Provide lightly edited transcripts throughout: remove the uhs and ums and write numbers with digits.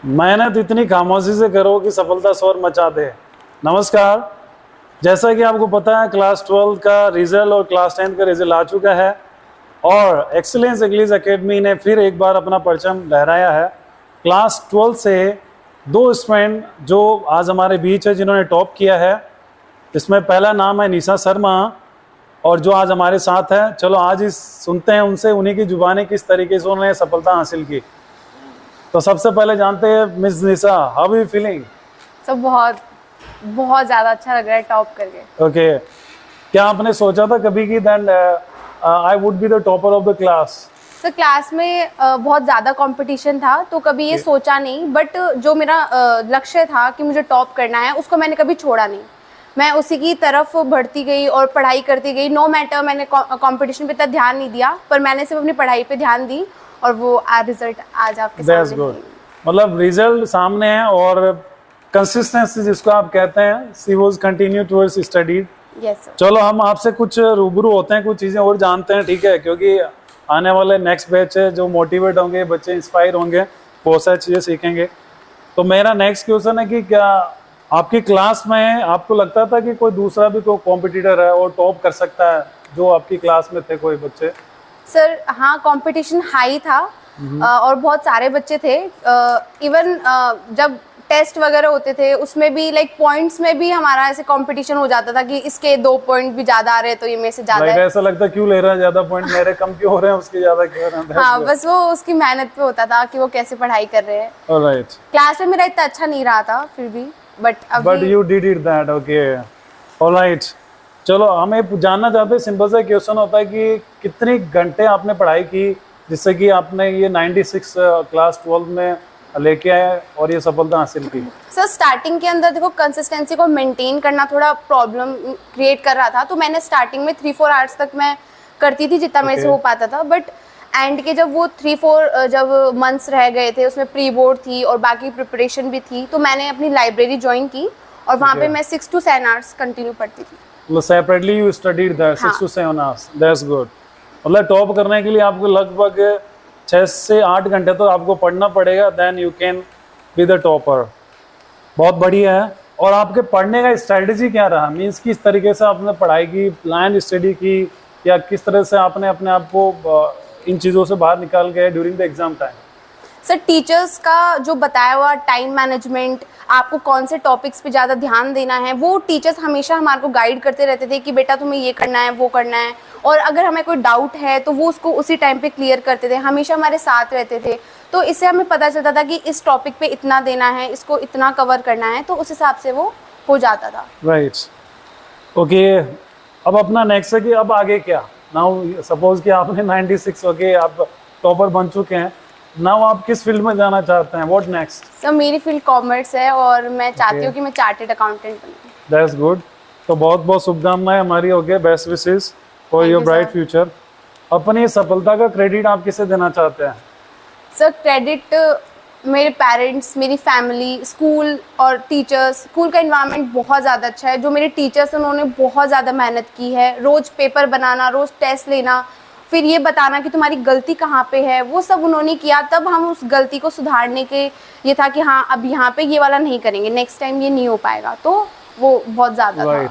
मेहनत इतनी खामोशी से करो कि सफलता शोर मचा दे। नमस्कार। जैसा कि आपको पता है, क्लास 12 का रिजल्ट और क्लास 10 का रिजल्ट आ चुका है और एक्सीलेंस इंग्लिश एकेडमी ने फिर एक बार अपना परचम लहराया है। क्लास 12 से दो स्टूडेंट जो आज हमारे बीच है जिन्होंने टॉप किया है, इसमें पहला नाम है निशा शर्मा और जो आज हमारे साथ है। चलो आज इस सुनते हैं उनसे, उन्हीं की जुबानी किस तरीके से उन्होंने सफलता हासिल की। तो सबसे पहले जानते हैं miss Nisha, how you feeling? सब बहुत बहुत ज्यादा अच्छा लग रहा है टॉप करके। ओके, क्या आपने सोचा था कभी कि then I would be the topper of the class? Sir class में बहुत ज़्यादा कंपटीशन था तो कभी ये सोचा नहीं, बट जो मेरा लक्ष्य था कि मुझे टॉप करना है उसको मैंने कभी छोड़ा नहीं। मैं उसी की तरफ बढ़ती गई और पढ़ाई करती गई। नो मैटर, मैंने कंपटीशन पे इतना ध्यान नहीं दिया, पर मैंने सिर्फ अपनी पढ़ाई पे ध्यान दी और वो रिजल्ट आज आपके दैट्स सामने गुड। है। मतलब रिजल्ट सामने है और कंसिस्टेंसी जिसको आप कहते हैं, she was continue towards study. Yes sir. चलो हम आपसे कुछ रूबरू होते हैं, कुछ चीज़ें और जानते हैं, ठीक है? क्योंकि आने वाले नेक्स्ट बैच है जो मोटिवेट होंगे, बच्चे इंस्पायर होंगे, बहुत सारी चीज़ें सीखेंगे। तो मेरा नेक्स्ट क्वेश्चन है कि क्या आपकी क्लास में आपको लगता था कि कोई दूसरा भी कोई कॉम्पिटिटर है और टॉप कर सकता है, जो आपकी क्लास में थे कोई बच्चे? सर हाँ, कंपटीशन हाई था और बहुत सारे बच्चे थे। इवन जब टेस्ट वगैरह होते थे उसमें भी लाइक पॉइंट्स में भी हमारा ऐसे कंपटीशन हो जाता था कि इसके 2 पॉइंट भी ज्यादा आ रहे हैं तो ये मेरे से ज्यादा है। ऐसा लगता क्यों ले रहा है ज्यादा पॉइंट, मेरे कम क्यों हो रहे हैं, उसके ज्यादा क्यों हो रहे हैं? हाँ, बस वो उसकी मेहनत पे होता था कि वो कैसे पढ़ाई कर रहे हैं। ऑलराइट। क्लास में मेरा इतना अच्छा नहीं रहा था फिर भी, but you did it that, okay, alright. चलो हम ये जानना चाहते हैं, सिंपल सा क्वेश्चन होता है कि कितने घंटे आपने पढ़ाई की जिससे कि आपने ये 96 क्लास 12 में लेके आए और ये सफलता हासिल की? सर स्टार्टिंग के अंदर देखो, कंसिस्टेंसी को मेंटेन करना थोड़ा प्रॉब्लम क्रिएट कर रहा था, तो मैंने स्टार्टिंग में 3-4 आवर्स तक मैं करती थी जितना मेरे से हो पाता था। बट एंड के जब वो 3-4 जब मंथ्स रह गए थे, उसमें प्री बोर्ड थी और बाकी प्रिपरेशन भी थी, तो मैंने अपनी लाइब्रेरी ज्वाइन की और वहाँ पे मैं 6 to 7 आवर्स कंटिन्यू पढ़ती थी। मतलब separately you studied that 6 to 7 hours, that's good. मतलब टॉप करने के लिए आपको लगभग 6 से 8 घंटे तो आपको पढ़ना पड़ेगा, then you can be the topper. बहुत बढ़िया है। और आपके पढ़ने का स्ट्रेटजी क्या रहा? मीन्स किस तरीके से आपने पढ़ाई की, प्लान स्टडी की, या किस तरह से आपने अपने आप को इन चीज़ों से बाहर निकाल गए during the exam time? Sir teachers का जो बताया हुआ टाइम मैनेजमेंट, आपको कौन से टॉपिक्स पे ज़्यादा ध्यान देना है, वो टीचर्स हमेशा हमारे को गाइड करते रहते थे कि बेटा तुम्हें ये करना है, वो करना है। और अगर हमें कोई डाउट है तो वो उसको उसी टाइम पे क्लियर करते थे, हमेशा हमारे साथ रहते थे। तो इससे हमें पता चलता था कि इस टॉपिक पे इतना देना है, इसको इतना कवर करना है, तो उस हिसाब से वो हो जाता था। Right, okay. अब अपना नेक्स्ट है कि अब आगे क्या? नाउ सपोज कि आपने 96, ओके, आप टॉपर बन चुके हैं, नाउ आप किस फील्ड में जाना चाहते हैं? What next? सर मेरी फील्ड कॉमर्स है और मैं चाहती हूँ कि मैं चार्टेड अकाउंटेंट बनूँ। That's good. तो बहुत बहुत शुभकामनाएं हमारी, okay, best wishes for your bright future. अपनी सफलता का क्रेडिट आप किसे देना चाहते हैं? सर क्रेडिट मेरे पेरेंट्स, मेरी फैमिली, स्कूल और टीचर्स। स्कूल का इन्वायरमेंट बहुत ज़्यादा अच्छा है। जो मेरे टीचर्स हैं उन्होंने बहुत ज़्यादा मेहनत की है, रोज़ पेपर बनाना, रोज़ टेस्ट लेना, फिर ये बताना कि तुम्हारी गलती कहाँ पे है, वो सब उन्होंने किया। तब हम उस गलती को सुधारने के ये था कि हाँ अब यहाँ पे ये वाला नहीं करेंगे, नेक्स्ट टाइम ये नहीं हो पाएगा, तो वो बहुत ज़्यादा था।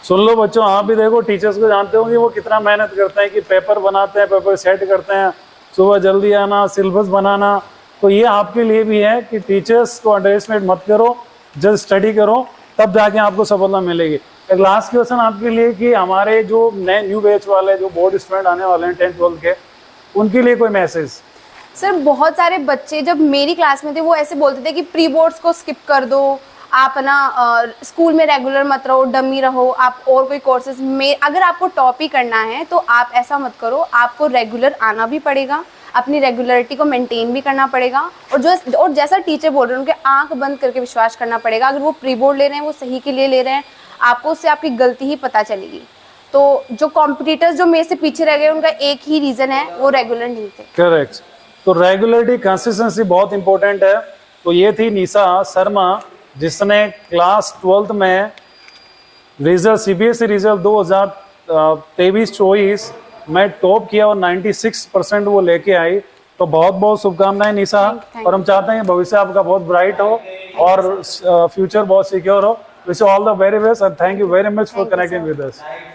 सुन लो बच्चों, आप भी देखो टीचर्स को जानते होंगे वो कितना मेहनत करते हैं कि पेपर बनाते हैं, पेपर सेट करते हैं, सुबह जल्दी आना, सिलेबस बनाना। तो ये आपके लिए भी है कि टीचर्स को अंडर एस्टिमेट मत करो, जस्ट स्टडी करो, तब जाके आपको सफलता मिलेगी। एक लास्ट क्वेश्चन आपके लिए कि हमारे जो नए न्यू बैच वाले जो बोर्ड स्टूडेंट आने वाले हैं 10th 12th के, उनके लिए कोई मैसेज? सर बहुत सारे बच्चे जब मेरी क्लास में थे वो ऐसे बोलते थे कि प्री बोर्ड्स को स्किप कर दो, आप ना स्कूल में रेगुलर मत रहो, डमी रहो, आप और कोई कोर्सेज में, अगर आपको टॉप ही करना है तो आप ऐसा मत करो, आपको रेगुलर आना भी पड़ेगा, अपनी रेगुलरिटी को मेंटेन भी करना पड़ेगा, और जैसा टीचर बोल रहे हैं उनके आंख बंद करके विश्वास करना पड़ेगा। अगर वो प्री बोर्ड ले रहे हैं वो सही के लिए ले रहे हैं, आपको उससे आपकी गलती ही पता चलेगी। तो जो कॉम्पिटिटर्स जो मेरे से पीछे रह गए उनका एक ही रीज़न है, वो रेगुलर नहीं थे। करेक्ट। तो रेगुलरिटी, कंसिस्टेंसी बहुत इंपॉर्टेंट है। तो ये थी निशा शर्मा जिसने क्लास 12th में रिजल्ट, सीबीएसई रिजल्ट 2023-24 में टॉप किया और 96% वो लेके आई। तो बहुत बहुत शुभकामनाएं निशा, Thank you. और हम चाहते हैं कि भविष्य आपका बहुत ब्राइट हो और फ्यूचर बहुत सिक्योर हो। Wish you all the very best and thank you very much for Thank you, connecting sir. With us.